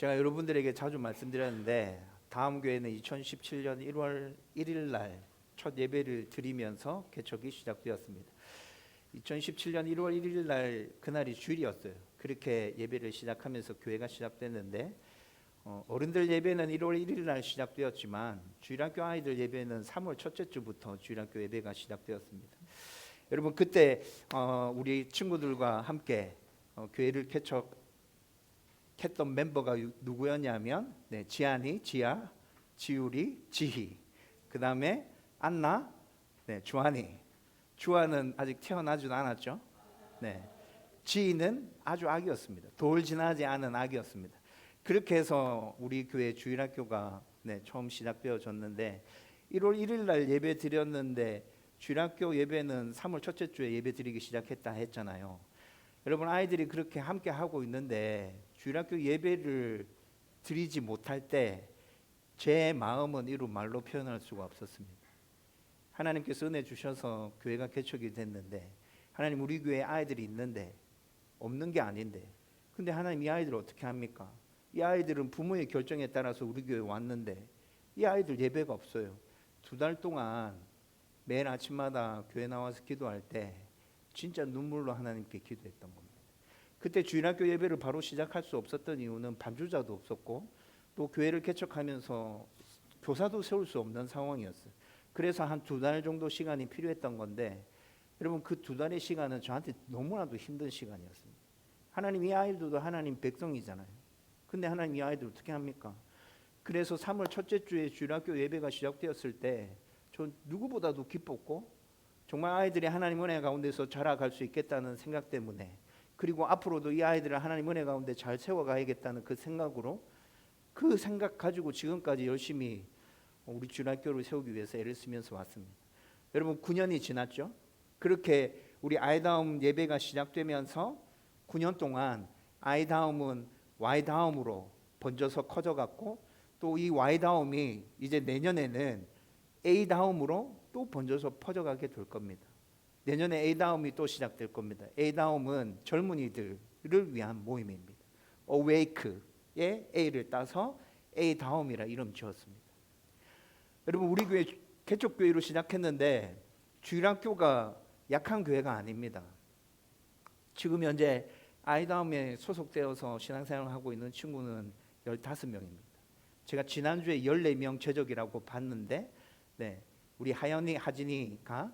제가 여러분들에게 자주 말씀드렸는데 다음 교회는 2017년 1월 1일 날 첫 예배를 드리면서 개척이 시작되었습니다. 2017년 1월 1일 날 그날이 주일이었어요. 그렇게 예배를 시작하면서 교회가 시작됐는데 어른들 예배는 1월 1일 날 시작되었지만 주일학교 아이들 예배는 3월 첫째 주부터 주일학교 예배가 시작되었습니다. 여러분 그때 우리 친구들과 함께 교회를 개척했던 멤버가 누구였냐면 지안이, 지아, 지율이, 지희, 그 다음에 안나, 주한이. 주한은 아직 태어나지도 않았죠. 지희는 아주 아기였습니다. 돌 지나지 않은 아기였습니다. 그렇게 해서 우리 교회 주일학교가 처음 시작되어졌는데 1월 1일 날 예배 드렸는데 주일학교 예배는 3월 첫째 주에 예배 드리기 시작했다 했잖아요. 여러분 아이들이 그렇게 함께 하고 있는데 주일학교 예배를 드리지 못할 때 제 마음은 이루 말로 표현할 수가 없었습니다. 하나님께서 은혜 주셔서 교회가 개척이 됐는데 하나님 우리 교회에 아이들이 있는데 없는 게 아닌데 근데 하나님 이 아이들을 어떻게 합니까? 이 아이들은 부모의 결정에 따라서 우리 교회에 왔는데 이 아이들 예배가 없어요. 2달 동안 매일 아침마다 교회 나와서 기도할 때 진짜 눈물로 하나님께 기도했던 겁니다. 그때 주일학교 예배를 바로 시작할 수 없었던 이유는 반주자도 없었고 또 교회를 개척하면서 교사도 세울 수 없는 상황이었어요. 그래서 한 2달 정도 시간이 필요했던 건데 여러분 그 2달의 시간은 저한테 너무나도 힘든 시간이었습니다. 하나님 이 아이들도 하나님 백성이잖아요. 근데 하나님 이 아이들 어떻게 합니까? 그래서 3월 첫째 주에 주일학교 예배가 시작되었을 때 전 누구보다도 기뻤고 정말 아이들이 하나님 은혜 가운데서 자라갈 수 있겠다는 생각 때문에 그리고 앞으로도 이 아이들을 하나님 은혜 가운데 잘 세워가야겠다는 그 생각으로 그 생각 가지고 지금까지 열심히 우리 주일학교를 세우기 위해서 애를 쓰면서 왔습니다. 여러분 9년이 지났죠? 그렇게 우리 아이다움 예배가 시작되면서 9년 동안 아이다움은 Y다움으로 번져서 커져갔고 또 이 Y다움이 이제 내년에는 A다움으로 또 번져서 퍼져가게 될 겁니다. 내년에 A다움이 또 시작될 겁니다. A다움은 젊은이들을 위한 모임입니다. Awake의 A를 따서 A다움이라 이름 지었습니다. 여러분 우리 교회 개척교회로 시작했는데 주일학교가 약한 교회가 아닙니다. 지금 현재 아이다움에 소속되어서 신앙생활을 하고 있는 친구는 15명입니다. 제가 지난주에 14명 최적이라고 봤는데 우리 하연이, 하진이가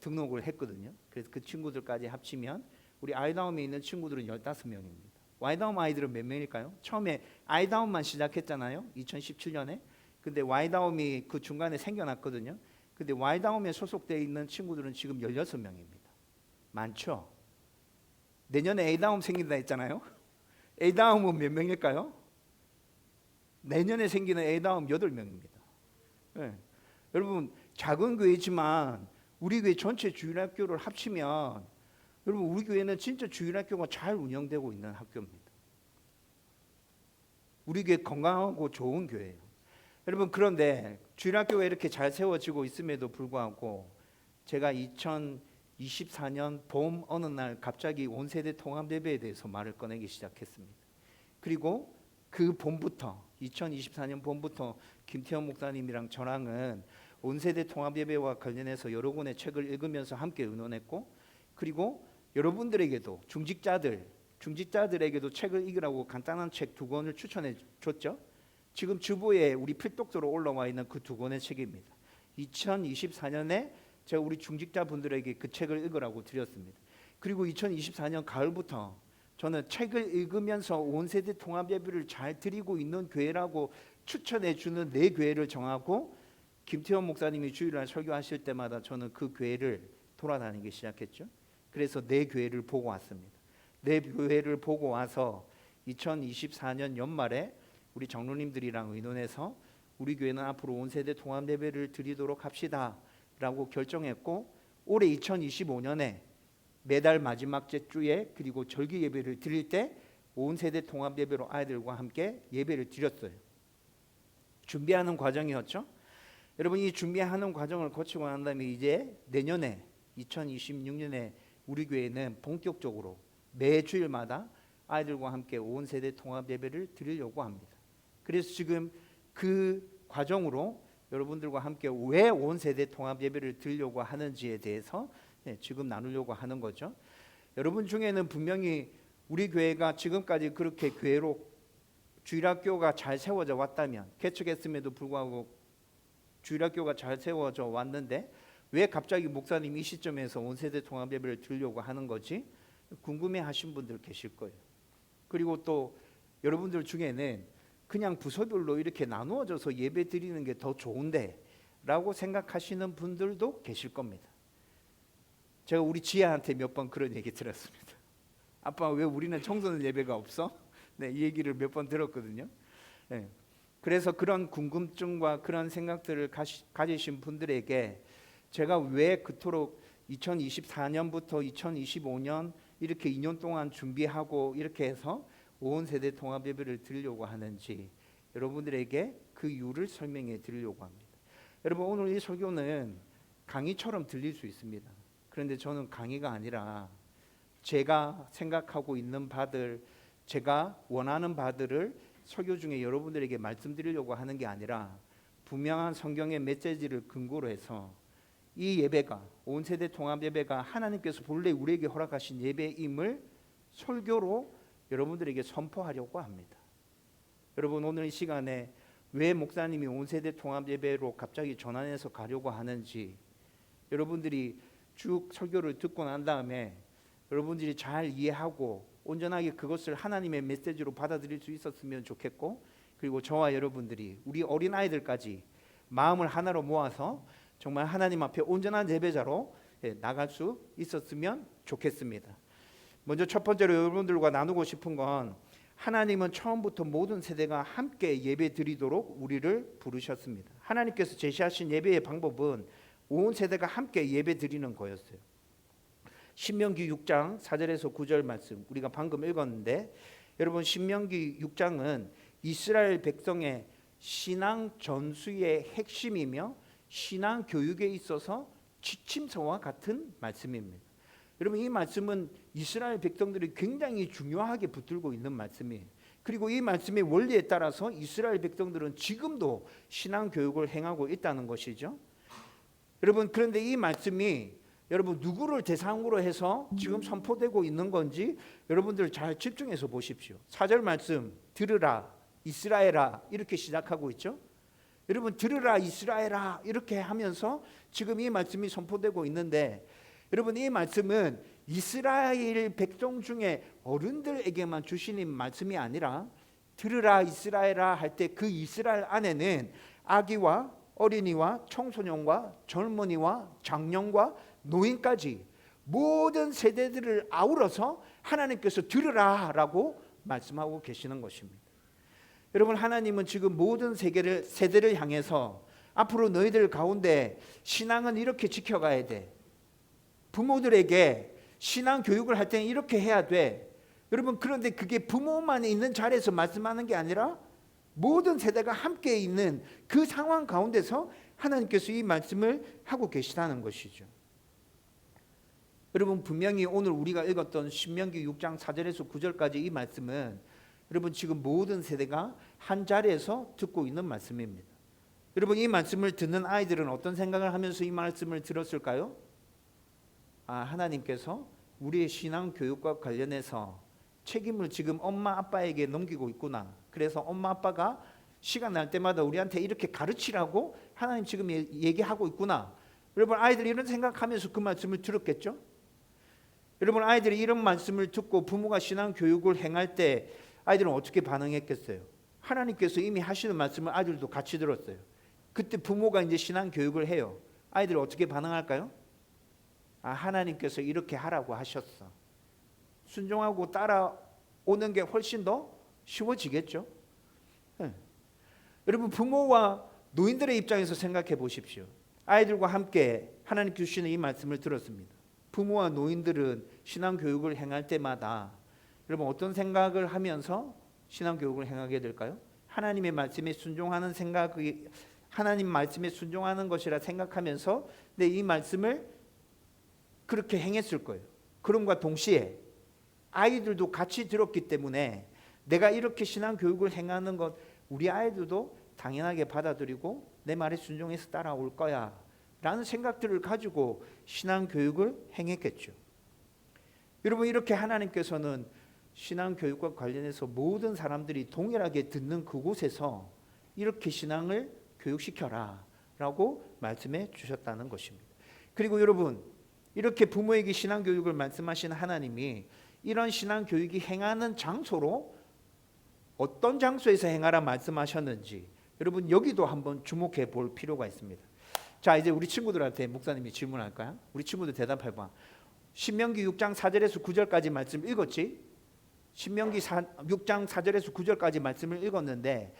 등록을 했거든요. 그래서 그 친구들까지 합치면 우리 아이다움에 있는 친구들은 15명입니다. Y다움 아이들은 몇 명일까요? 처음에 아이다움만 시작했잖아요. 2017년에. 근데 Y다움이 그 중간에 생겨났거든요. 근데 Y다움에 소속되어 있는 친구들은 지금 16명입니다. 많죠? 내년에 A다움 생긴다 했잖아요. A다움은 몇 명일까요? 내년에 생기는 A다움 8명입니다. 여러분 작은 교회지만 우리 교회 전체 주일학교를 합치면 여러분 우리 교회는 진짜 주일학교가 잘 운영되고 있는 학교입니다. 우리 교회 건강하고 좋은 교회예요. 여러분 그런데 주일학교가 이렇게 잘 세워지고 있음에도 불구하고 제가 2024년 봄 어느 날 갑자기 온세대 통합예배에 대해서 말을 꺼내기 시작했습니다. 그리고 그 봄부터 2024년 봄부터 김태현 목사님이랑 저랑은 온세대 통합예배와 관련해서 여러 권의 책을 읽으면서 함께 의논했고 그리고 여러분들에게도 중직자들에게도 책을 읽으라고 간단한 책 2권을 추천해 줬죠. 지금 주보에 우리 필독서로 올라와 있는 그 2권의 책입니다. 2024년에 제가 우리 중직자분들에게 그 책을 읽으라고 드렸습니다. 그리고 2024년 가을부터 저는 책을 읽으면서 온세대 통합예배를 잘 드리고 있는 교회라고 추천해 주는 4교회를 정하고 김태원 목사님이 주일날 설교하실 때마다 저는 그 교회를 돌아다니기 시작했죠. 그래서 4교회를 보고 왔습니다. 4교회를 보고 와서 2024년 연말에 우리 장로님들이랑 의논해서 우리 교회는 앞으로 온세대 통합예배를 드리도록 합시다 라고 결정했고 올해 2025년에 매달 마지막 주에 그리고 절기 예배를 드릴 때 온세대 통합예배로 아이들과 함께 예배를 드렸어요. 준비하는 과정이었죠. 여러분 이 준비하는 과정을 거치고 난 다음에 이제 내년에 2026년에 우리 교회는 본격적으로 매 주일마다 아이들과 함께 온 세대 통합 예배를 드리려고 합니다. 그래서 지금 그 과정으로 여러분들과 함께 왜 온 세대 통합 예배를 드리려고 하는지에 대해서 지금 나누려고 하는 거죠. 여러분 중에는 분명히 우리 교회가 지금까지 그렇게 교회로 주일학교가 잘 세워져 왔다면, 개척했음에도 불구하고 주일학교가 잘 세워져 왔는데 왜 갑자기 목사님이 이 시점에서 온 세대 통합 예배를 드리려고 하는 거지? 궁금해하신 분들 계실 거예요. 그리고 또 여러분들 중에는 그냥 부서별로 이렇게 나누어져서 예배 드리는 게 더 좋은데 라고 생각하시는 분들도 계실 겁니다. 제가 우리 지혜한테 몇 번 그런 얘기 들었습니다. 아빠, 왜 우리는 청소년 예배가 없어? 네, 이 얘기를 몇 번 들었거든요. 네. 그래서 그런 궁금증과 그런 생각들을 가지신 분들에게 제가 왜 그토록 2024년부터 2025년 이렇게 2년 동안 준비하고 이렇게 해서 온 세대 통합 예배를 드리려고 하는지 여러분들에게 그 이유를 설명해 드리려고 합니다. 여러분, 오늘 이 설교는 강의처럼 들릴 수 있습니다. 그런데 저는 강의가 아니라 제가 생각하고 있는 바들, 제가 원하는 바들을 설교 중에 여러분들에게 말씀드리려고 하는 게 아니라 분명한 성경의 메시지를 근거로 해서 이 예배가, 온 세대 통합 예배가 하나님께서 본래 우리에게 허락하신 예배임을 설교로 여러분들에게 선포하려고 합니다. 여러분, 오늘 이 시간에 왜 목사님이 온 세대 통합 예배로 갑자기 전환해서 가려고 하는지 여러분들이 쭉 설교를 듣고 난 다음에 여러분들이 잘 이해하고 온전하게 그것을 하나님의 메시지로 받아들일 수 있었으면 좋겠고, 그리고 저와 여러분들이 우리 어린아이들까지 마음을 하나로 모아서 정말 하나님 앞에 온전한 예배자로 나갈 수 있었으면 좋겠습니다. 먼저 첫 번째로 여러분들과 나누고 싶은 건, 하나님은 처음부터 모든 세대가 함께 예배 드리도록 우리를 부르셨습니다. 하나님께서 제시하신 예배의 방법은 온 세대가 함께 예배 드리는 거였어요. 신명기 6장 4절에서 9절 말씀 우리가 방금 읽었는데, 여러분, 신명기 6장은 이스라엘 백성의 신앙 전수의 핵심이며 신앙 교육에 있어서 지침서와 같은 말씀입니다. 여러분, 이 말씀은 이스라엘 백성들이 굉장히 중요하게 붙들고 있는 말씀이에요. 그리고 이 말씀의 원리에 따라서 이스라엘 백성들은 지금도 신앙 교육을 행하고 있다는 것이죠. 여러분, 그런데 이 말씀이 여러분 누구를 대상으로 해서 지금 선포되고 있는 건지 여러분들 잘 집중해서 보십시오. 4절 말씀, 들으라 이스라엘아, 이렇게 시작하고 있죠. 여러분, 들으라 이스라엘아 이렇게 하면서 지금 이 말씀이 선포되고 있는데, 여러분, 이 말씀은 이스라엘 백성 중에 어른들에게만 주시는 말씀이 아니라, 들으라 이스라엘아 할 때 그 이스라엘 안에는 아기와 어린이와 청소년과 젊은이와 장년과 노인까지 모든 세대들을 아우러서 하나님께서 들으라라고 말씀하고 계시는 것입니다. 여러분, 하나님은 지금 모든 세대를 향해서 앞으로 너희들 가운데 신앙은 이렇게 지켜가야 돼. 부모들에게 신앙 교육을 할 때는 이렇게 해야 돼. 여러분, 그런데 그게 부모만 있는 자리에서 말씀하는 게 아니라 모든 세대가 함께 있는 그 상황 가운데서 하나님께서 이 말씀을 하고 계시다는 것이죠. 여러분, 분명히 오늘 우리가 읽었던 신명기 6장 4절에서 9절까지 이 말씀은 여러분 지금 모든 세대가 한 자리에서 듣고 있는 말씀입니다. 여러분, 이 말씀을 듣는 아이들은 어떤 생각을 하면서 이 말씀을 들었을까요? 하나님께서 우리의 신앙 교육과 관련해서 책임을 지금 엄마 아빠에게 넘기고 있구나. 그래서 엄마 아빠가 시간 날 때마다 우리한테 이렇게 가르치라고 하나님 지금 얘기하고 있구나. 여러분, 아이들이 이런 생각하면서 그 말씀을 들었겠죠? 여러분, 아이들이 이런 말씀을 듣고 부모가 신앙 교육을 행할 때 아이들은 어떻게 반응했겠어요? 하나님께서 이미 하시는 말씀을 아이들도 같이 들었어요. 그때 부모가 이제 신앙 교육을 해요. 아이들이 어떻게 반응할까요? 하나님께서 이렇게 하라고 하셨어. 순종하고 따라오는 게 훨씬 더 쉬워지겠죠. 네. 여러분, 부모와 노인들의 입장에서 생각해 보십시오. 아이들과 함께 하나님 주시는 이 말씀을 들었습니다. 부모와 노인들은 신앙 교육을 행할 때마다 여러분 어떤 생각을 하면서 신앙 교육을 행하게 될까요? 하나님의 말씀에 순종하는 생각이 하나님 말씀에 순종하는 것이라 생각하면서 이 말씀을 그렇게 행했을 거예요. 그럼과 동시에 아이들도 같이 들었기 때문에 내가 이렇게 신앙 교육을 행하는 것 우리 아이들도 당연하게 받아들이고 내 말에 순종해서 따라올 거야 라는 생각들을 가지고 신앙 교육을 행했겠죠. 여러분, 이렇게 하나님께서는 신앙 교육과 관련해서 모든 사람들이 동일하게 듣는 그곳에서 이렇게 신앙을 교육시켜라 라고 말씀해 주셨다는 것입니다. 그리고 여러분, 이렇게 부모에게 신앙 교육을 말씀하신 하나님이 이런 신앙 교육이 행하는 장소로 어떤 장소에서 행하라 말씀하셨는지 여러분 여기도 한번 주목해 볼 필요가 있습니다. 자, 이제 우리 친구들한테 목사님이 질문할까요? 우리 친구들 대답해봐. 신명기 6장 4절에서 9절까지 말씀 읽었지? 신명기 6장 4절에서 9절까지 말씀을 읽었는데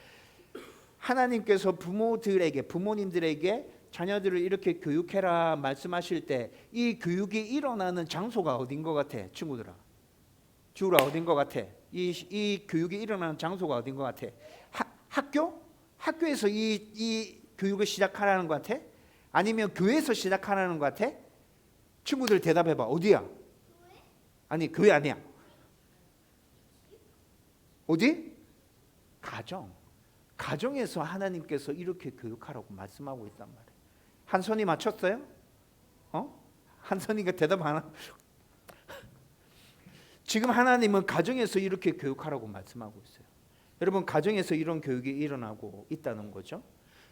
하나님께서 부모님들에게 자녀들을 이렇게 교육해라 말씀하실 때 이 교육이 일어나는 장소가 어딘 것 같아? 친구들아, 주우라, 어딘 것 같아? 이 교육이 일어나는 장소가 어딘 것 같아? 학교? 학교에서 이 교육을 시작하라는 것 같아? 아니면 교회에서 시작하라는 것 같아? 친구들 대답해봐. 어디야? 아니, 교회 아니야. 어디? 가정에서 하나님께서 이렇게 교육하라고 말씀하고 있단 말이에요. 한선이 맞췄어요? 한선이가 대답 안 하고 지금 하나님은 가정에서 이렇게 교육하라고 말씀하고 있어요. 여러분, 가정에서 이런 교육이 일어나고 있다는 거죠.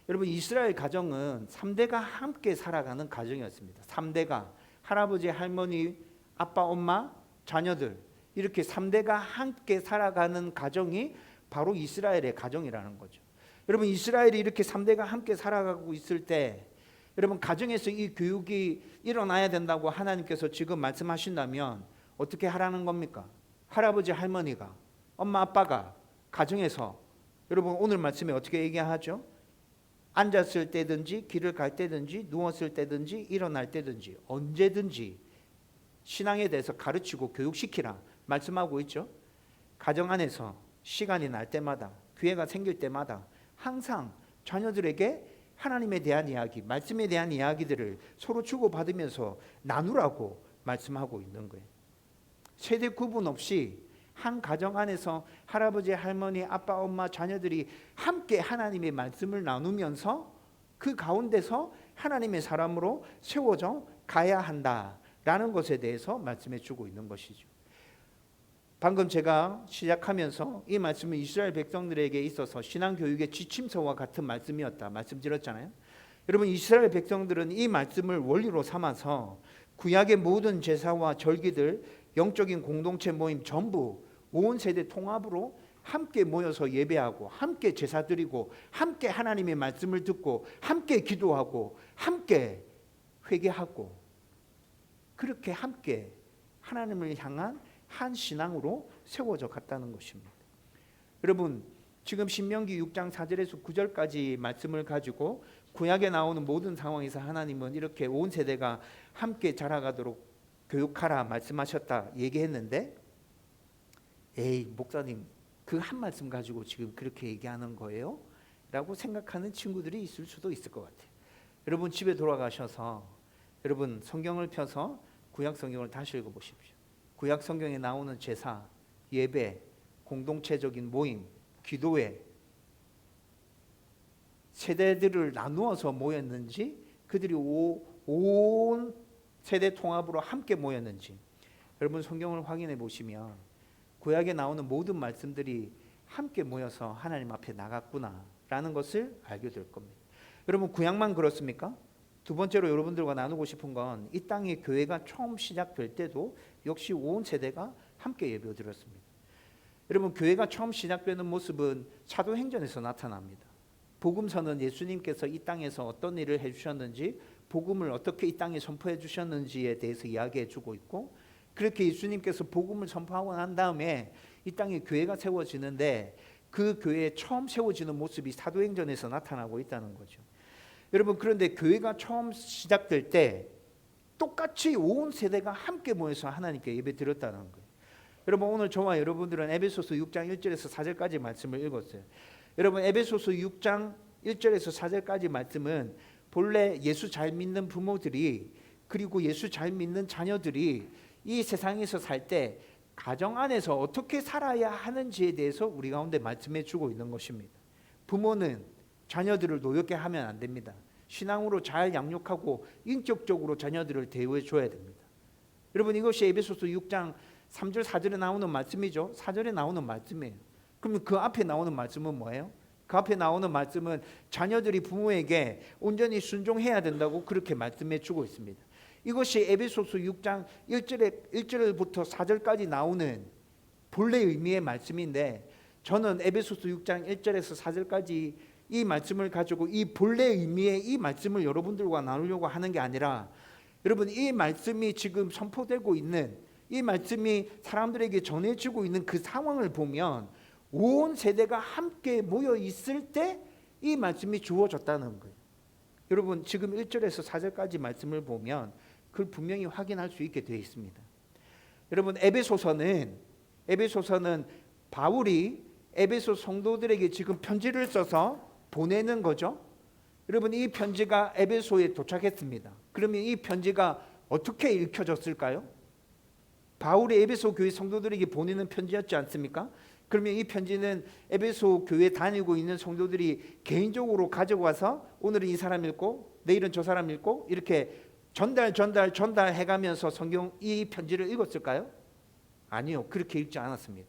여러분, 이스라엘 가정은 3대가 함께 살아가는 가정이었습니다. 3대가 할아버지, 할머니, 아빠, 엄마, 자녀들 이렇게 3대가 함께 살아가는 가정이 바로 이스라엘의 가정이라는 거죠. 여러분, 이스라엘이 이렇게 3대가 함께 살아가고 있을 때 여러분, 가정에서 이 교육이 일어나야 된다고 하나님께서 지금 말씀하신다면 어떻게 하라는 겁니까? 할아버지, 할머니가, 엄마, 아빠가 가정에서 여러분 오늘 말씀에 어떻게 얘기하죠? 앉았을 때든지 길을 갈 때든지 누웠을 때든지 일어날 때든지 언제든지 신앙에 대해서 가르치고 교육시키라 말씀하고 있죠. 가정 안에서 시간이 날 때마다 기회가 생길 때마다 항상 자녀들에게 하나님에 대한 이야기, 말씀에 대한 이야기들을 서로 주고받으면서 나누라고 말씀하고 있는 거예요. 세대 구분 없이 한 가정 안에서 할아버지, 할머니, 아빠, 엄마, 자녀들이 함께 하나님의 말씀을 나누면서 그 가운데서 하나님의 사람으로 세워져 가야 한다라는 것에 대해서 말씀해 주고 있는 것이죠. 방금 제가 시작하면서 이 말씀은 이스라엘 백성들에게 있어서 신앙교육의 지침서와 같은 말씀이었다 말씀드렸잖아요. 여러분, 이스라엘 백성들은 이 말씀을 원리로 삼아서 구약의 모든 제사와 절기들, 영적인 공동체 모임 전부 온 세대 통합으로 함께 모여서 예배하고 함께 제사 드리고 함께 하나님의 말씀을 듣고 함께 기도하고 함께 회개하고 그렇게 함께 하나님을 향한 한 신앙으로 세워져 갔다는 것입니다. 여러분, 지금 신명기 6장 4절에서 9절까지 말씀을 가지고 구약에 나오는 모든 상황에서 하나님은 이렇게 온 세대가 함께 자라가도록 교육하라 말씀하셨다 얘기했는데, 에이 목사님 그 한 말씀 가지고 지금 그렇게 얘기하는 거예요? 라고 생각하는 친구들이 있을 수도 있을 것 같아요. 여러분, 집에 돌아가셔서 여러분 성경을 펴서 구약 성경을 다시 읽어보십시오. 구약 성경에 나오는 제사, 예배, 공동체적인 모임, 기도회, 세대들을 나누어서 모였는지 그들이 온 세대 통합으로 함께 모였는지 여러분 성경을 확인해 보시면 구약에 나오는 모든 말씀들이 함께 모여서 하나님 앞에 나갔구나라는 것을 알게 될 겁니다. 여러분, 구약만 그렇습니까? 두 번째로 여러분들과 나누고 싶은 건 이 땅의 교회가 처음 시작될 때도 역시 온 세대가 함께 예배드렸습니다. 여러분, 교회가 처음 시작되는 모습은 사도행전에서 나타납니다. 복음서는 예수님께서 이 땅에서 어떤 일을 해주셨는지, 복음을 어떻게 이 땅에 선포해 주셨는지에 대해서 이야기해 주고 있고, 그렇게 예수님께서 복음을 선포하고 난 다음에 이 땅에 교회가 세워지는데 그 교회에 처음 세워지는 모습이 사도행전에서 나타나고 있다는 거죠. 여러분, 그런데 교회가 처음 시작될 때 똑같이 온 세대가 함께 모여서 하나님께 예배 드렸다는 거예요. 여러분, 오늘 저와 여러분들은 에베소서 6장 1절에서 4절까지 말씀을 읽었어요. 여러분, 에베소서 6장 1절에서 4절까지 말씀은 본래 예수 잘 믿는 부모들이 그리고 예수 잘 믿는 자녀들이 이 세상에서 살 때 가정 안에서 어떻게 살아야 하는지에 대해서 우리 가운데 말씀해 주고 있는 것입니다. 부모는 자녀들을 노엽게 하면 안 됩니다. 신앙으로 잘 양육하고 인격적으로 자녀들을 대우해 줘야 됩니다. 여러분, 이것이 에베소서 6장 3절 4절에 나오는 말씀이죠. 4절에 나오는 말씀이에요. 그러면 그 앞에 나오는 말씀은 뭐예요? 그 앞에 나오는 말씀은 자녀들이 부모에게 온전히 순종해야 된다고 그렇게 말씀해 주고 있습니다. 이것이 에베소서 6장 1절부터 4절까지 나오는 본래 의미의 말씀인데, 저는 에베소서 6장 1절에서 4절까지 이 말씀을 가지고 이 본래 의미의 이 말씀을 여러분들과 나누려고 하는 게 아니라, 여러분, 이 말씀이 지금 선포되고 있는, 이 말씀이 사람들에게 전해지고 있는 그 상황을 보면 온 세대가 함께 모여 있을 때 이 말씀이 주어졌다는 거예요. 여러분, 지금 1절에서 4절까지 말씀을 보면 그걸 분명히 확인할 수 있게 되어 있습니다. 여러분, 에베소서는 바울이 에베소 성도들에게 지금 편지를 써서 보내는 거죠. 여러분, 이 편지가 에베소에 도착했습니다. 그러면 이 편지가 어떻게 읽혀졌을까요? 바울이 에베소 교회 성도들에게 보내는 편지였지 않습니까? 그러면 이 편지는 에베소 교회 다니고 있는 성도들이 개인적으로 가져와서 오늘은 이 사람 읽고 내일은 저 사람 읽고 이렇게 전달해가면서 성경 이 편지를 읽었을까요? 아니요, 그렇게 읽지 않았습니다.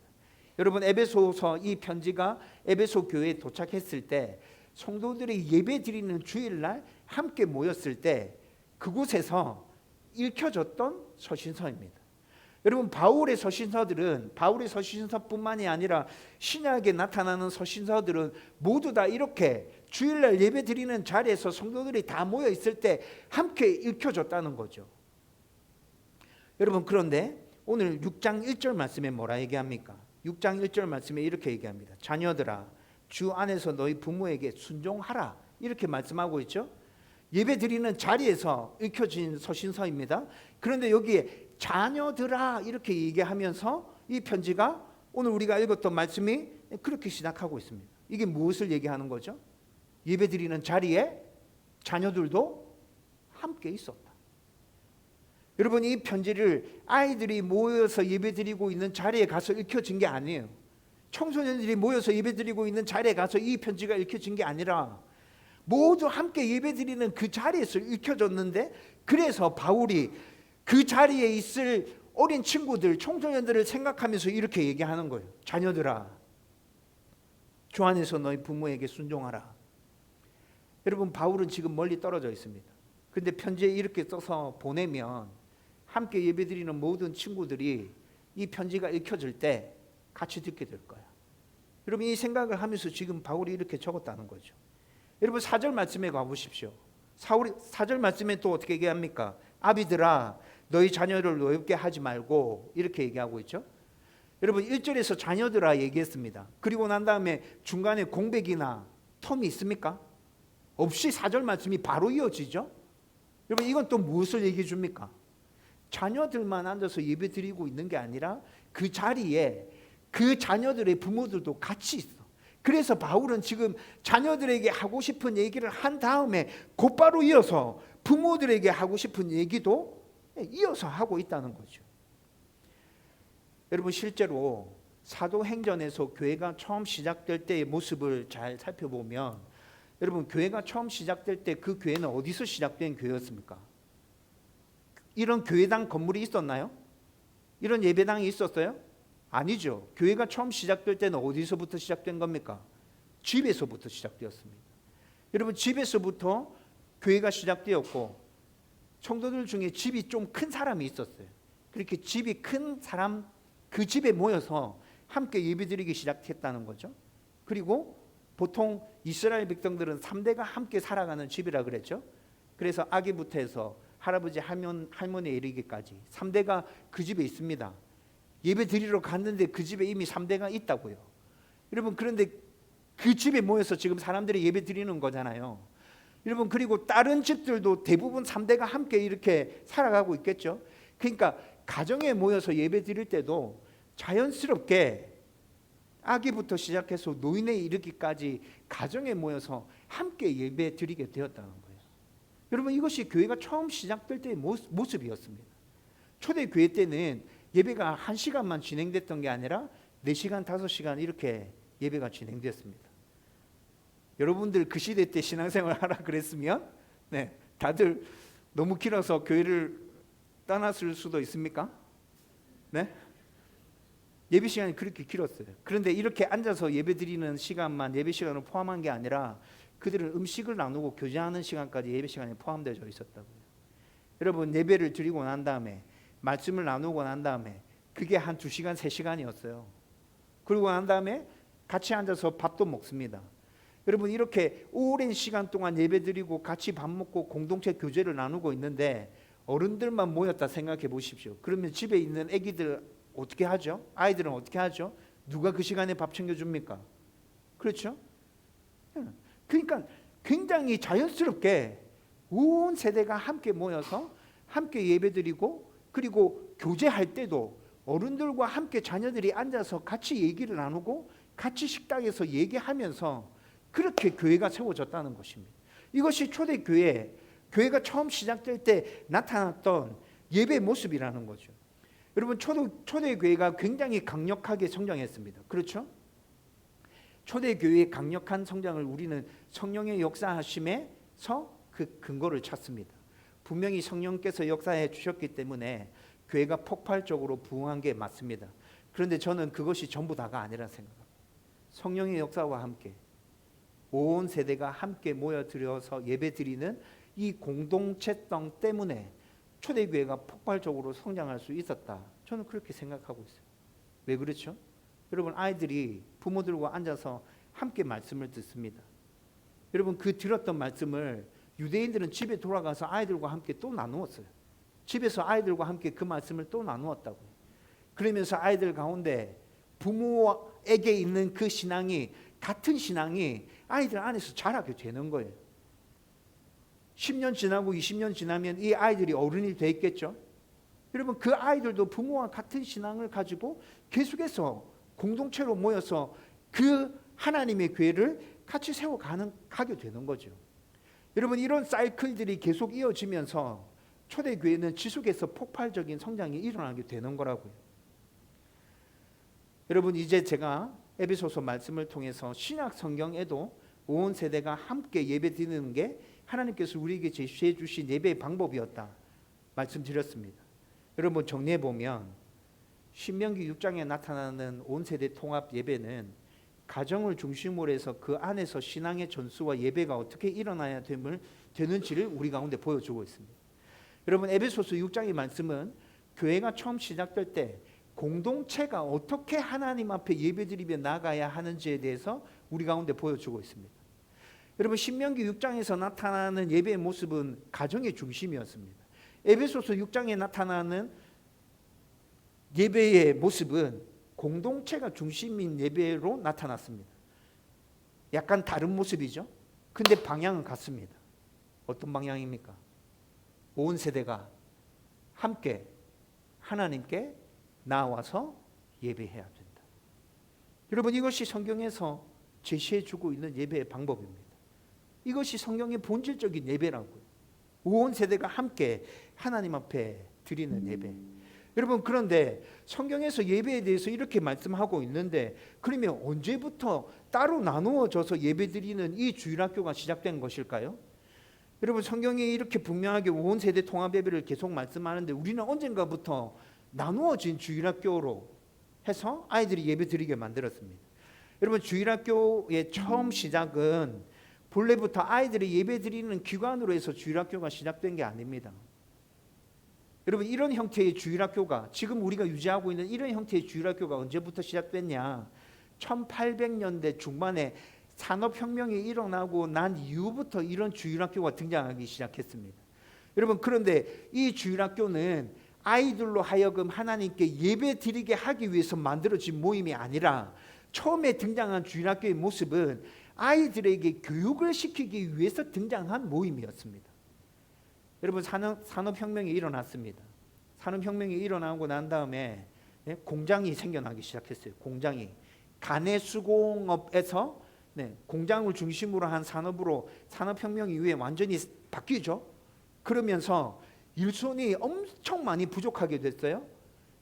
여러분, 에베소서 이 편지가 에베소 교회에 도착했을 때 성도들이 예배 드리는 주일날 함께 모였을 때 그곳에서 읽혀졌던 서신서입니다. 여러분, 바울의 서신서뿐만이 아니라 신약에 나타나는 서신서들은 모두 다 이렇게 주일날 예배 드리는 자리에서 성도들이 다 모여 있을 때 함께 읽혀졌다는 거죠. 여러분, 그런데 오늘 6장 1절 말씀에 뭐라 얘기합니까? 6장 1절 말씀에 이렇게 얘기합니다. 자녀들아, 주 안에서 너희 부모에게 순종하라, 이렇게 말씀하고 있죠. 예배 드리는 자리에서 읽혀진 서신서입니다. 그런데 여기에 자녀들아 이렇게 얘기하면서 이 편지가 오늘 우리가 읽었던 말씀이 그렇게 시작하고 있습니다. 이게 무엇을 얘기하는 거죠? 예배 드리는 자리에 자녀들도 함께 있었다. 여러분, 이 편지를 아이들이 모여서 예배 드리고 있는 자리에 가서 읽혀진 게 아니에요. 청소년들이 모여서 예배 드리고 있는 자리에 가서 이 편지가 읽혀진 게 아니라 모두 함께 예배 드리는 그 자리에서 읽혀졌는데, 그래서 바울이 그 자리에 있을 어린 친구들, 청소년들을 생각하면서 이렇게 얘기하는 거예요. 자녀들아, 주 안에서 너희 부모에게 순종하라. 여러분, 바울은 지금 멀리 떨어져 있습니다. 근데 편지에 이렇게 써서 보내면 함께 예배드리는 모든 친구들이 이 편지가 읽혀질 때 같이 듣게 될 거야. 여러분, 이 생각을 하면서 지금 바울이 이렇게 적었다는 거죠. 여러분, 4절 말씀에 가보십시오. 4절 말씀에 또 어떻게 얘기합니까? 아비들아, 너희 자녀를 노엽게 하지 말고, 이렇게 얘기하고 있죠. 여러분, 1절에서 자녀들아 얘기했습니다. 그리고 난 다음에 중간에 공백이나 텀이 있습니까? 없이 4절 말씀이 바로 이어지죠. 여러분, 이건 또 무엇을 얘기해 줍니까? 자녀들만 앉아서 예배 드리고 있는 게 아니라 그 자리에 그 자녀들의 부모들도 같이 있어. 그래서 바울은 지금 자녀들에게 하고 싶은 얘기를 한 다음에 곧바로 이어서 부모들에게 하고 싶은 얘기도 이어서 하고 있다는 거죠. 여러분, 실제로 사도행전에서 교회가 처음 시작될 때의 모습을 잘 살펴보면, 여러분, 교회가 처음 시작될 때 그 교회는 어디서 시작된 교회였습니까? 이런 교회당 건물이 있었나요? 이런 예배당이 있었어요? 아니죠. 교회가 처음 시작될 때는 어디서부터 시작된 겁니까? 집에서부터 시작되었습니다. 여러분, 집에서부터 교회가 시작되었고, 성도들 중에 집이 좀 큰 사람이 있었어요. 그렇게 집이 큰 사람, 그 집에 모여서 함께 예배드리기 시작했다는 거죠. 그리고 보통 이스라엘 백성들은 3대가 함께 살아가는 집이라 그랬죠. 그래서 아기부터 해서 할아버지, 할머니에 이르기까지 3대가 그 집에 있습니다. 예배 드리러 갔는데 그 집에 이미 3대가 있다고요. 여러분, 그런데 그 집에 모여서 지금 사람들이 예배 드리는 거잖아요. 여러분, 그리고 다른 집들도 대부분 3대가 함께 이렇게 살아가고 있겠죠. 그러니까 가정에 모여서 예배 드릴 때도 자연스럽게 아기부터 시작해서 노인에 이르기까지 가정에 모여서 함께 예배 드리게 되었다는 거예요. 여러분, 이것이 교회가 처음 시작될 때의 모습이었습니다. 초대교회 때는 예배가 1시간만 진행됐던 게 아니라 4시간, 5시간 이렇게 예배가 진행됐습니다. 여러분들 그 시대 때 신앙생활 하라 그랬으면 다들 너무 길어서 교회를 떠났을 수도 있습니까? 네? 예배 시간이 그렇게 길었어요. 그런데 이렇게 앉아서 예배 드리는 시간만 예배 시간을 포함한 게 아니라 그들은 음식을 나누고 교제하는 시간까지 예배 시간에 포함되어 있었다고요. 여러분, 예배를 드리고 난 다음에 말씀을 나누고 난 다음에 그게 한 2시간, 3시간이었어요. 그리고 난 다음에 같이 앉아서 밥도 먹습니다. 여러분, 이렇게 오랜 시간 동안 예배 드리고 같이 밥 먹고 공동체 교제를 나누고 있는데 어른들만 모였다 생각해 보십시오. 그러면 집에 있는 아기들 어떻게 하죠? 아이들은 어떻게 하죠? 누가 그 시간에 밥 챙겨줍니까? 그렇죠? 그러니까 굉장히 자연스럽게 온 세대가 함께 모여서 함께 예배드리고, 그리고 교제할 때도 어른들과 함께 자녀들이 앉아서 같이 얘기를 나누고 같이 식당에서 얘기하면서 그렇게 교회가 세워졌다는 것입니다. 이것이 초대교회, 교회가 처음 시작될 때 나타났던 예배 모습이라는 거죠. 여러분, 초대교회가 굉장히 강력하게 성장했습니다. 그렇죠? 초대교회의 강력한 성장을 우리는 성령의 역사하심에서 그 근거를 찾습니다. 분명히 성령께서 역사해 주셨기 때문에 교회가 폭발적으로 부흥한 게 맞습니다. 그런데 저는 그것이 전부 다가 아니라 생각합니다. 성령의 역사와 함께 온 세대가 함께 모여들어서 예배드리는 이 공동체성 때문에 초대교회가 폭발적으로 성장할 수 있었다. 저는 그렇게 생각하고 있어요. 왜 그렇죠? 여러분, 아이들이 부모들과 앉아서 함께 말씀을 듣습니다. 여러분, 그 들었던 말씀을 유대인들은 집에 돌아가서 아이들과 함께 또 나누었어요. 집에서 아이들과 함께 그 말씀을 또 나누었다고요. 그러면서 아이들 가운데 부모에게 있는 그 신앙이, 같은 신앙이 아이들 안에서 자라게 되는 거예요. 10년 지나고 20년 지나면 이 아이들이 어른이 돼 있겠죠. 여러분, 그 아이들도 부모와 같은 신앙을 가지고 계속해서 공동체로 모여서 그 하나님의 교회를 같이 세워가게 되는 거죠. 여러분, 이런 사이클들이 계속 이어지면서 초대교회는 지속해서 폭발적인 성장이 일어나게 되는 거라고요. 여러분, 이제 제가 에베소서 말씀을 통해서 신약 성경에도 온 세대가 함께 예배드리는 게 하나님께서 우리에게 제시해 주신 예배의 방법이었다 말씀드렸습니다. 여러분, 정리해 보면 신명기 6장에 나타나는 온 세대 통합 예배는 가정을 중심으로 해서 그 안에서 신앙의 전수와 예배가 어떻게 일어나야 되는지를 우리 가운데 보여주고 있습니다. 여러분, 에베소서 6장의 말씀은 교회가 처음 시작될 때 공동체가 어떻게 하나님 앞에 예배드리며 나가야 하는지에 대해서 우리 가운데 보여주고 있습니다. 여러분, 신명기 6장에서 나타나는 예배의 모습은 가정의 중심이었습니다. 에베소서 6장에 나타나는 예배의 모습은 공동체가 중심인 예배로 나타났습니다. 약간 다른 모습이죠. 근데 방향은 같습니다. 어떤 방향입니까? 온 세대가 함께 하나님께 나와서 예배해야 된다. 여러분, 이것이 성경에서 제시해 주고 있는 예배의 방법입니다. 이것이 성경의 본질적인 예배라고요. 온 세대가 함께 하나님 앞에 드리는 예배. 여러분, 그런데 성경에서 예배에 대해서 이렇게 말씀하고 있는데, 그러면 언제부터 따로 나누어져서 예배드리는 이 주일학교가 시작된 것일까요? 여러분, 성경이 이렇게 분명하게 온 세대 통합 예배를 계속 말씀하는데 우리는 언젠가부터 나누어진 주일학교로 해서 아이들이 예배드리게 만들었습니다. 여러분, 주일학교의 처음 시작은 본래부터 아이들이 예배드리는 기관으로 해서 주일학교가 시작된 게 아닙니다. 여러분, 이런 형태의 주일학교가, 지금 우리가 유지하고 있는 이런 형태의 주일학교가 언제부터 시작됐냐? 1800년대 중반에 산업혁명이 일어나고 난 이후부터 이런 주일학교가 등장하기 시작했습니다. 여러분, 그런데 이 주일학교는 아이들로 하여금 하나님께 예배드리게 하기 위해서 만들어진 모임이 아니라, 처음에 등장한 주일학교의 모습은 아이들에게 교육을 시키기 위해서 등장한 모임이었습니다. 여러분, 산업혁명이 일어났습니다. 산업혁명이 일어나고 난 다음에 공장이 생겨나기 시작했어요. 공장이 가내수공업에서 공장을 중심으로 한 산업으로 산업혁명 이후에 완전히 바뀌죠. 그러면서 일손이 엄청 많이 부족하게 됐어요.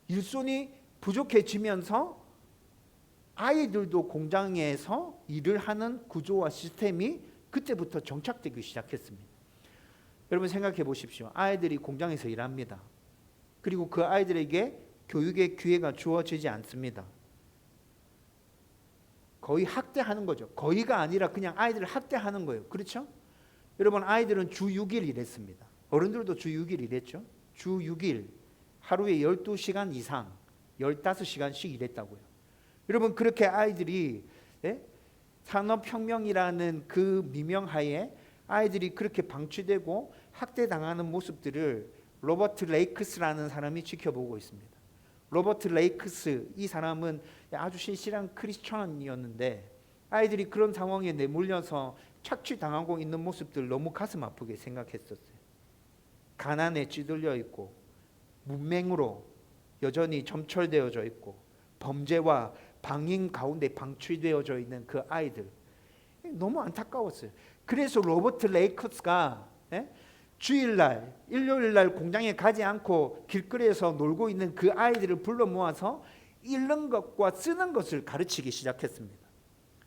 일손이 부족해지면서 아이들도 공장에서 일을 하는 구조와 시스템이 그때부터 정착되기 시작했습니다. 여러분 생각해 보십시오. 아이들이 공장에서 일합니다. 그리고 그 아이들에게 교육의 기회가 주어지지 않습니다. 거의 학대하는 거죠. 거의가 아니라 그냥 아이들을 학대하는 거예요. 그렇죠? 여러분 아이들은 주 6일 일했습니다. 어른들도 주 6일 일했죠. 주 6일 하루에 12시간 이상 15시간씩 일했다고요. 여러분 그렇게 아이들이 산업혁명이라는 그 미명하에 아이들이 그렇게 방치되고 학대당하는 모습들을 로버트 레이크스라는 사람이 지켜보고 있습니다. 로버트 레이크스 이 사람은 아주 신실한 크리스천이었는데 아이들이 그런 상황에 내몰려서 착취당하고 있는 모습들 너무 가슴 아프게 생각했었어요. 가난에 찌들려 있고 문맹으로 여전히 점철되어져 있고 범죄와 방임 가운데 방치되어져 있는 그 아이들 너무 안타까웠어요. 그래서 로버트 레이크스가 주일날 일요일날 공장에 가지 않고 길거리에서 놀고 있는 그 아이들을 불러 모아서 읽는 것과 쓰는 것을 가르치기 시작했습니다.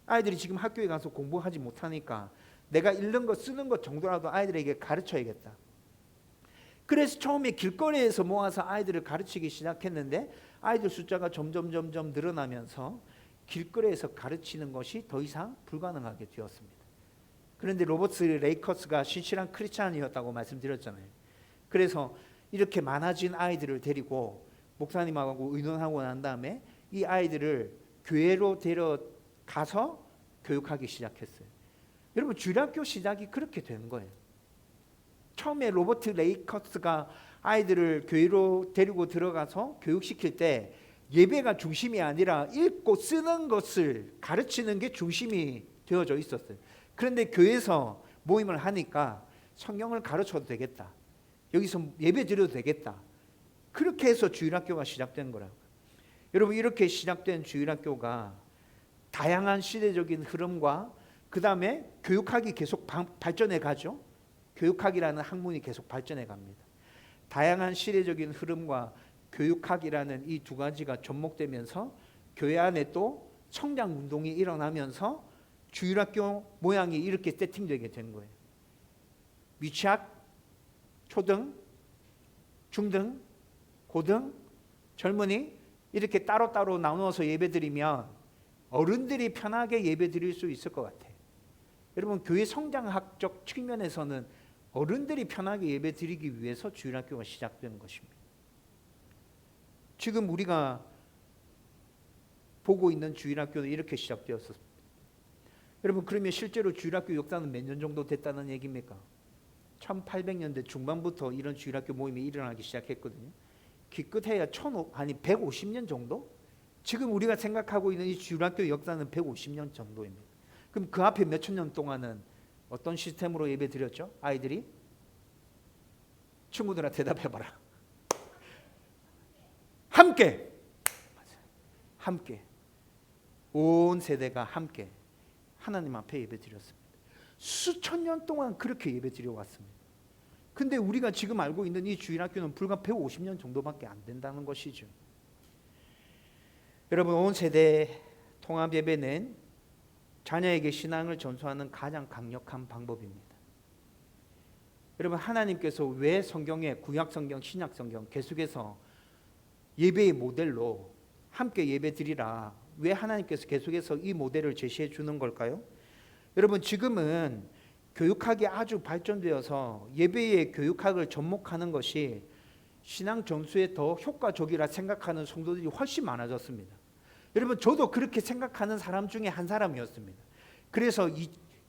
아이들이 지금 학교에 가서 공부하지 못하니까 내가 읽는 것 쓰는 것 정도라도 아이들에게 가르쳐야겠다. 그래서 처음에 길거리에서 모아서 아이들을 가르치기 시작했는데 아이들 숫자가 점점 늘어나면서 길거리에서 가르치는 것이 더 이상 불가능하게 되었습니다. 그런데 로버트 레이커스가 신실한 크리스찬이었다고 말씀드렸잖아요. 그래서 이렇게 많아진 아이들을 데리고 목사님하고 의논하고 난 다음에 이 아이들을 교회로 데려가서 교육하기 시작했어요. 여러분 주일학교 시작이 그렇게 된 거예요. 처음에 로버트 레이커스가 아이들을 교회로 데리고 들어가서 교육시킬 때 예배가 중심이 아니라 읽고 쓰는 것을 가르치는 게 중심이 되어져 있었어요. 그런데 교회에서 모임을 하니까 성경을 가르쳐도 되겠다. 여기서 예배 드려도 되겠다. 그렇게 해서 주일학교가 시작된 거라고요. 여러분 이렇게 시작된 주일학교가 다양한 시대적인 흐름과 그 다음에 교육학이 계속 발전해 가죠. 교육학이라는 학문이 계속 발전해 갑니다. 다양한 시대적인 흐름과 교육학이라는 이 두 가지가 접목되면서 교회 안에 또 성장운동이 일어나면서 주일학교 모양이 이렇게 세팅되게 된 거예요. 미취학, 초등, 중등, 고등, 젊은이 이렇게 따로따로 나누어서 예배드리면 어른들이 편하게 예배드릴 수 있을 것 같아요. 여러분 교회 성장학적 측면에서는 어른들이 편하게 예배드리기 위해서 주일학교가 시작된 것입니다. 지금 우리가 보고 있는 주일학교는 이렇게 시작되었습니다. 여러분 그러면 실제로 주일학교 역사는 몇 년 정도 됐다는 얘기입니까? 1800년대 중반부터 이런 주일학교 모임이 일어나기 시작했거든요. 기껏해야 150년 정도? 지금 우리가 생각하고 있는 이 주일학교 역사는 150년 정도입니다. 그럼 그 앞에 몇천 년 동안은 어떤 시스템으로 예배 드렸죠? 아이들이? 친구들아 대답해봐라. 함께! 함께. 온 세대가 함께 하나님 앞에 예배 드렸습니다. 수천 년 동안 그렇게 예배 드려 왔습니다. 근데 우리가 지금 알고 있는 이 주일학교는 불과 150년 정도밖에 안 된다는 것이죠. 여러분 온 세대 통합 예배는 자녀에게 신앙을 전수하는 가장 강력한 방법입니다. 여러분 하나님께서 왜 성경에 구약 성경, 신약 성경 계속해서 예배의 모델로 함께 예배 드리라 왜 하나님께서 계속해서 이 모델을 제시해 주는 걸까요? 여러분 지금은 교육학이 아주 발전되어서 예배의 교육학을 접목하는 것이 신앙 전수에 더 효과적이라 생각하는 성도들이 훨씬 많아졌습니다. 여러분 저도 그렇게 생각하는 사람 중에 한 사람이었습니다. 그래서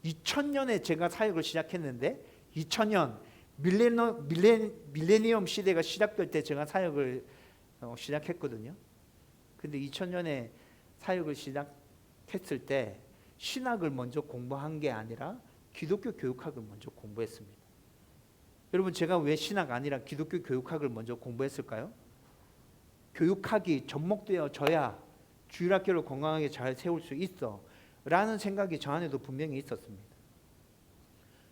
2000년에 제가 사역을 시작했는데 2000년 밀레니엄 시대가 시작될 때 제가 사역을 시작했거든요. 근데 2000년에 사역을 시작했을 때 신학을 먼저 공부한 게 아니라 기독교 교육학을 먼저 공부했습니다. 여러분 제가 왜 신학 아니라 기독교 교육학을 먼저 공부했을까요? 교육학이 접목되어져야 주일학교를 건강하게 잘 세울 수 있어 라는 생각이 저 안에도 분명히 있었습니다.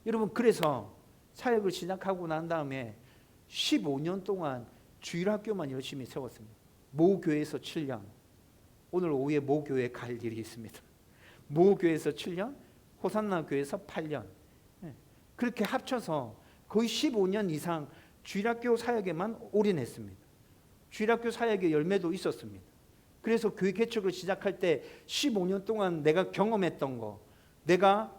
여러분 그래서 사역을 시작하고 난 다음에 15년 동안 주일학교만 열심히 세웠습니다. 모 교회에서 7년, 오늘 오후에 모 교회에 갈 일이 있습니다. 모 교회에서 7년, 호산나 교회에서 8년, 그렇게 합쳐서 거의 15년 이상 주일학교 사역에만 올인했습니다. 주일학교 사역의 열매도 있었습니다. 그래서 교회 개척을 시작할 때 15년 동안 내가 경험했던 거, 내가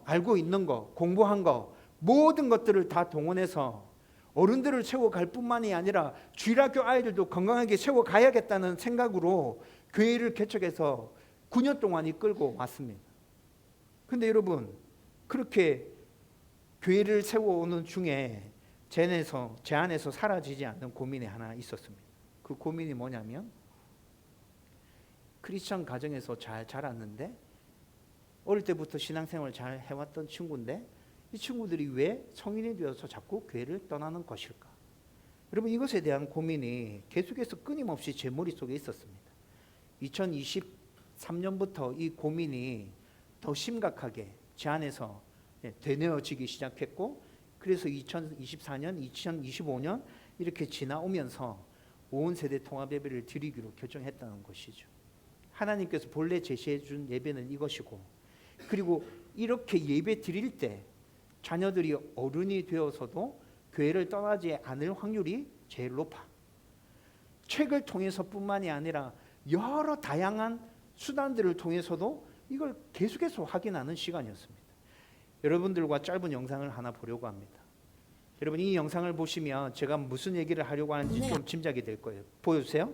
알고 있는 거, 공부한 거, 모든 것들을 다 동원해서 어른들을 세워갈 뿐만이 아니라 주일학교 아이들도 건강하게 세워가야겠다는 생각으로 교회를 개척해서 9년 동안 이끌고 왔습니다. 그런데 여러분, 그렇게 교회를 세워오는 중에 제 안에서 사라지지 않는 고민이 하나 있었습니다. 그 고민이 뭐냐면, 크리스천 가정에서 잘 자랐는데 어릴 때부터 신앙생활을 잘 해왔던 친구인데 이 친구들이 왜 성인이 되어서 자꾸 교회를 떠나는 것일까? 여러분, 이것에 대한 고민이 계속해서 끊임없이 제 머릿속에 있었습니다. 2023년부터 이 고민이 더 심각하게 제 안에서 되뇌어지기 시작했고, 그래서 2024년, 2025년 이렇게 지나오면서 온 세대 통합 예배를 드리기로 결정했다는 것이죠. 하나님께서 본래 제시해 준 예배는 이것이고, 그리고 이렇게 예배 드릴 때 자녀들이 어른이 되어서도 교회를 떠나지 않을 확률이 제일 높아. 책을 통해서뿐만이 아니라 여러 다양한 수단들을 통해서도 이걸 계속해서 확인하는 시간이었습니다. 여러분들과 짧은 영상을 하나 보려고 합니다. 여러분, 이 영상을 보시면 제가 무슨 얘기를 하려고 하는지 좀 짐작이 될 거예요. 보여주세요.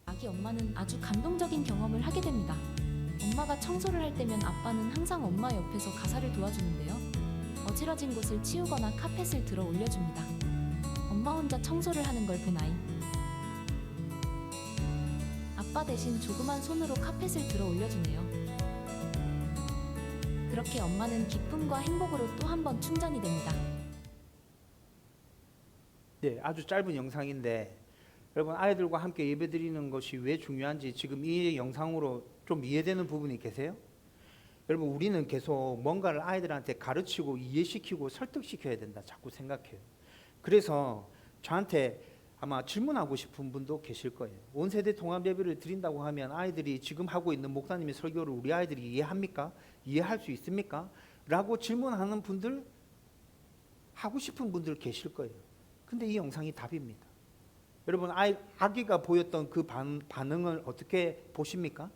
아기 엄마는 아주 감동적인 경험을 하게 됩니다. 엄마가 청소를 할 때면 아빠는 항상 엄마 옆에서 가사를 도와주는데요. 어지러진 곳을 치우거나 카펫을 들어 올려줍니다. 엄마 혼자 청소를 하는 걸 본 아이. 아빠 대신 조그만 손으로 카펫을 들어 올려주네요. 그렇게 엄마는 기쁨과 행복으로 또 한 번 충전이 됩니다. 네, 아주 짧은 영상인데 여러분, 아이들과 함께 예배드리는 것이 왜 중요한지 지금 이 영상으로 좀 이해되는 부분이 계세요? 여러분, 우리는 계속 뭔가를 아이들한테 가르치고 이해시키고 설득시켜야 된다 자꾸 생각해요. 그래서 저한테 아마 질문하고 싶은 분도 계실 거예요. 온 세대 통합 예배를 드린다고 하면 아이들이 지금 하고 있는 목사님의 설교를 우리 아이들이 이해합니까? 이해할 수 있습니까? 라고 질문하는 분들, 하고 싶은 분들 계실 거예요. 근데 이 영상이 답입니다. 여러분, 아기가 보였던 그 반응을 어떻게 보십니까?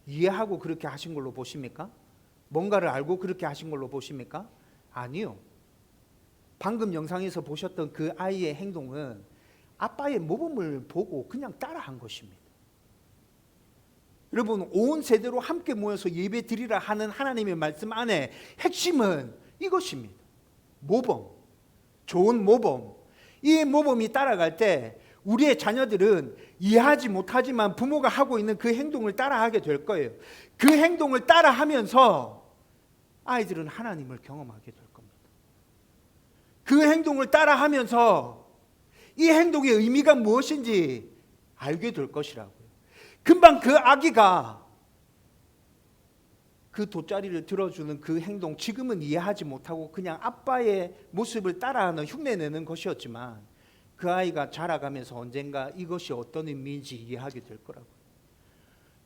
이해하고 그렇게 하신 걸로 보십니까? 뭔가를 알고 그렇게 하신 걸로 보십니까? 아니요. 방금 영상에서 보셨던 그 아이의 행동은 아빠의 모범을 보고 그냥 따라한 것입니다. 여러분, 온 세대로 함께 모여서 예배 드리라 하는 하나님의 말씀 안에 핵심은 이것입니다. 모범, 좋은 모범. 이 모범이 따라갈 때 우리의 자녀들은 이해하지 못하지만 부모가 하고 있는 그 행동을 따라하게 될 거예요. 그 행동을 따라하면서 아이들은 하나님을 경험하게 될 겁니다. 그 행동을 따라하면서 이 행동의 의미가 무엇인지 알게 될 것이라고요. 금방 그 아기가 그 돗자리를 들어주는 그 행동, 지금은 이해하지 못하고 그냥 아빠의 모습을 따라하는, 흉내내는 것이었지만 그 아이가 자라가면서 언젠가 이것이 어떤 의미인지 이해하게 될 거라고요.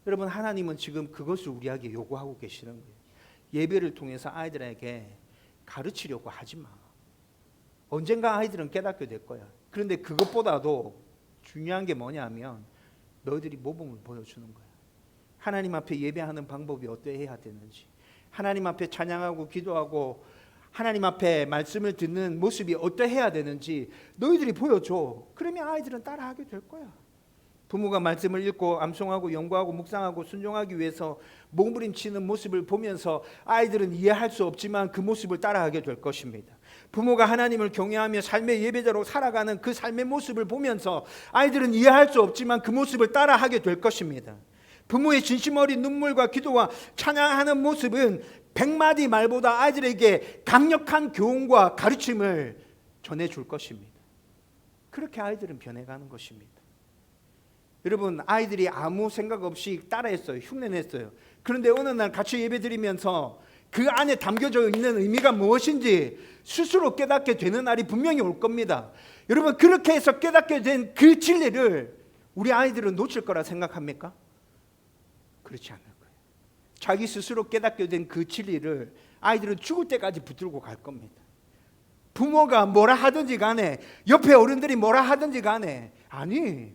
여러분, 하나님은 지금 그것을 우리에게 요구하고 계시는 거예요. 예배를 통해서 아이들에게 가르치려고 하지 마. 언젠가 아이들은 깨닫게 될 거야. 그런데 그것보다도 중요한 게 뭐냐면 너희들이 모범을 보여주는 거야. 하나님 앞에 예배하는 방법이 어떠해야 되는지, 하나님 앞에 찬양하고 기도하고 하나님 앞에 말씀을 듣는 모습이 어떠해야 되는지 너희들이 보여줘. 그러면 아이들은 따라하게 될 거야. 부모가 말씀을 읽고 암송하고 연구하고 묵상하고 순종하기 위해서 몸부림치는 모습을 보면서 아이들은 이해할 수 없지만 그 모습을 따라하게 될 것입니다. 부모가 하나님을 경외하며 삶의 예배자로 살아가는 그 삶의 모습을 보면서 아이들은 이해할 수 없지만 그 모습을 따라하게 될 것입니다. 부모의 진심 어린 눈물과 기도와 찬양하는 모습은 100마디 말보다 아이들에게 강력한 교훈과 가르침을 전해줄 것입니다. 그렇게 아이들은 변해가는 것입니다. 여러분, 아이들이 아무 생각 없이 따라했어요. 흉내냈어요. 그런데 어느 날 같이 예배드리면서 그 안에 담겨져 있는 의미가 무엇인지 스스로 깨닫게 되는 날이 분명히 올 겁니다. 여러분, 그렇게 해서 깨닫게 된 그 진리를 우리 아이들은 놓칠 거라 생각합니까? 그렇지 않을 거예요. 자기 스스로 깨닫게 된 그 진리를 아이들은 죽을 때까지 붙들고 갈 겁니다. 부모가 뭐라 하든지 간에, 옆에 어른들이 뭐라 하든지 간에, 아니,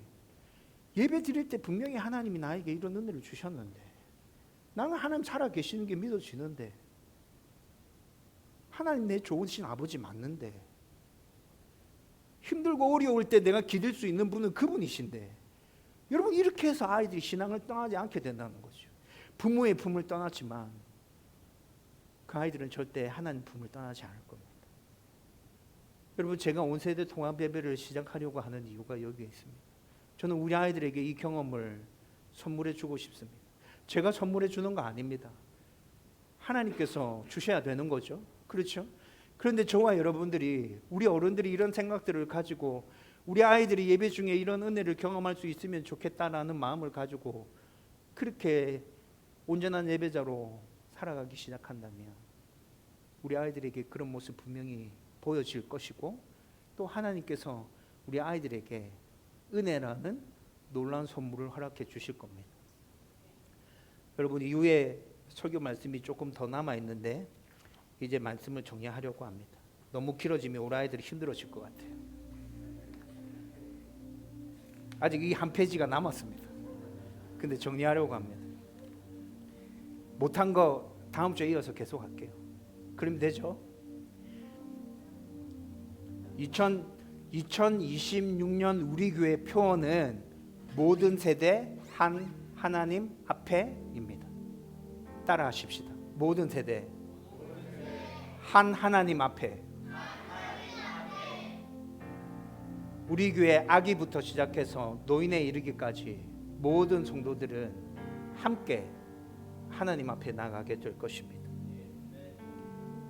예배 드릴 때 분명히 하나님이 나에게 이런 은혜를 주셨는데, 나는 하나님 살아 계시는 게 믿어지는데, 하나님 내 좋으신 아버지 맞는데, 힘들고 어려울 때 내가 기댈 수 있는 분은 그분이신데, 여러분, 이렇게 해서 아이들이 신앙을 떠나지 않게 된다는 거죠. 부모의 품을 떠났지만 그 아이들은 절대 하나님 품을 떠나지 않을 겁니다. 여러분, 제가 온 세대 통합 예배를 시작하려고 하는 이유가 여기에 있습니다. 저는 우리 아이들에게 이 경험을 선물해 주고 싶습니다. 제가 선물해 주는 거 아닙니다. 하나님께서 주셔야 되는 거죠. 그렇죠? 그런데 저와 여러분들이, 우리 어른들이 이런 생각들을 가지고 우리 아이들이 예배 중에 이런 은혜를 경험할 수 있으면 좋겠다라는 마음을 가지고 그렇게 온전한 예배자로 살아가기 시작한다면 우리 아이들에게 그런 모습 분명히 보여질 것이고, 또 하나님께서 우리 아이들에게 은혜라는 놀라운 선물을 허락해 주실 겁니다. 여러분, 이후에 설교 말씀이 조금 더 남아 있는데 이제 말씀을 정리하려고 합니다. 너무 길어지면 우리 아이들이 힘들어질 것 같아요. 아직 이 한 페이지가 남았습니다. 근데 정리하려고 합니다. 못한 거 다음 주에 이어서 계속 할게요. 그럼 되죠? 2026년 우리 교회 표어는 모든 세대 한 하나님 앞에입니다. 따라 하십시다. 모든 세대 한 하나님 앞에. 우리 교회 아기부터 시작해서 노인에 이르기까지 모든 성도들은 함께 하나님 앞에 나가게 될 것입니다.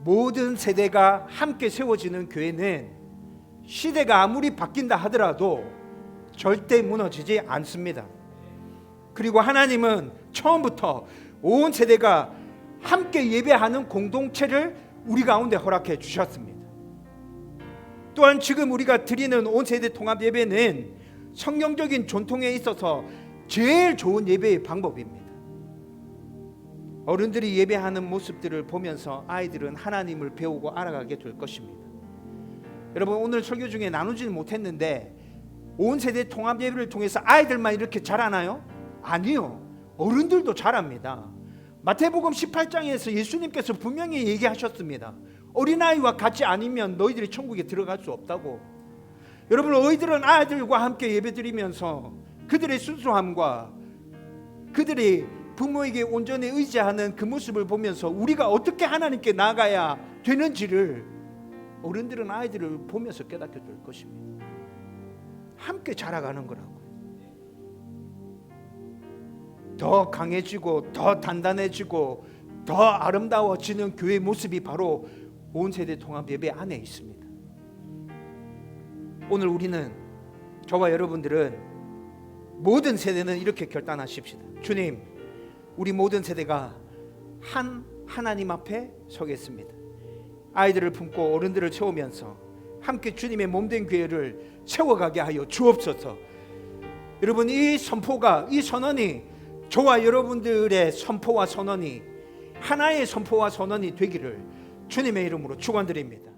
모든 세대가 함께 세워지는 교회는 시대가 아무리 바뀐다 하더라도 절대 무너지지 않습니다. 그리고 하나님은 처음부터 온 세대가 함께 예배하는 공동체를 우리 가운데 허락해 주셨습니다. 또한 지금 우리가 드리는 온 세대 통합 예배는 성경적인 전통에 있어서 제일 좋은 예배의 방법입니다. 어른들이 예배하는 모습들을 보면서 아이들은 하나님을 배우고 알아가게 될 것입니다. 여러분, 오늘 설교 중에 나누지는 못했는데 온 세대 통합 예배를 통해서 아이들만 이렇게 자라나요? 아니요, 어른들도 자랍니다. 마태복음 18장에서 예수님께서 분명히 얘기하셨습니다. 어린아이와 같이 아니면 너희들이 천국에 들어갈 수 없다고. 여러분, 너희들은 아이들과 함께 예배드리면서 그들의 순수함과 그들이 부모에게 온전히 의지하는 그 모습을 보면서 우리가 어떻게 하나님께 나아가야 되는지를 어른들은 아이들을 보면서 깨닫게 될 것입니다. 함께 자라가는 거라고. 더 강해지고 더 단단해지고 더 아름다워지는 교회의 모습이 바로 온 세대 통합 예배 안에 있습니다. 오늘 우리는, 저와 여러분들은 모든 세대는 이렇게 결단하십시다. 주님, 우리 모든 세대가 한 하나님 앞에 서겠습니다. 아이들을 품고 어른들을 채우면서 함께 주님의 몸된 교회를 채워가게 하여 주옵소서. 여러분, 이 선포가, 이 선언이, 저와 여러분들의 선포와 선언이 하나의 선포와 선언이 되기를 주님의 이름으로 축원드립니다.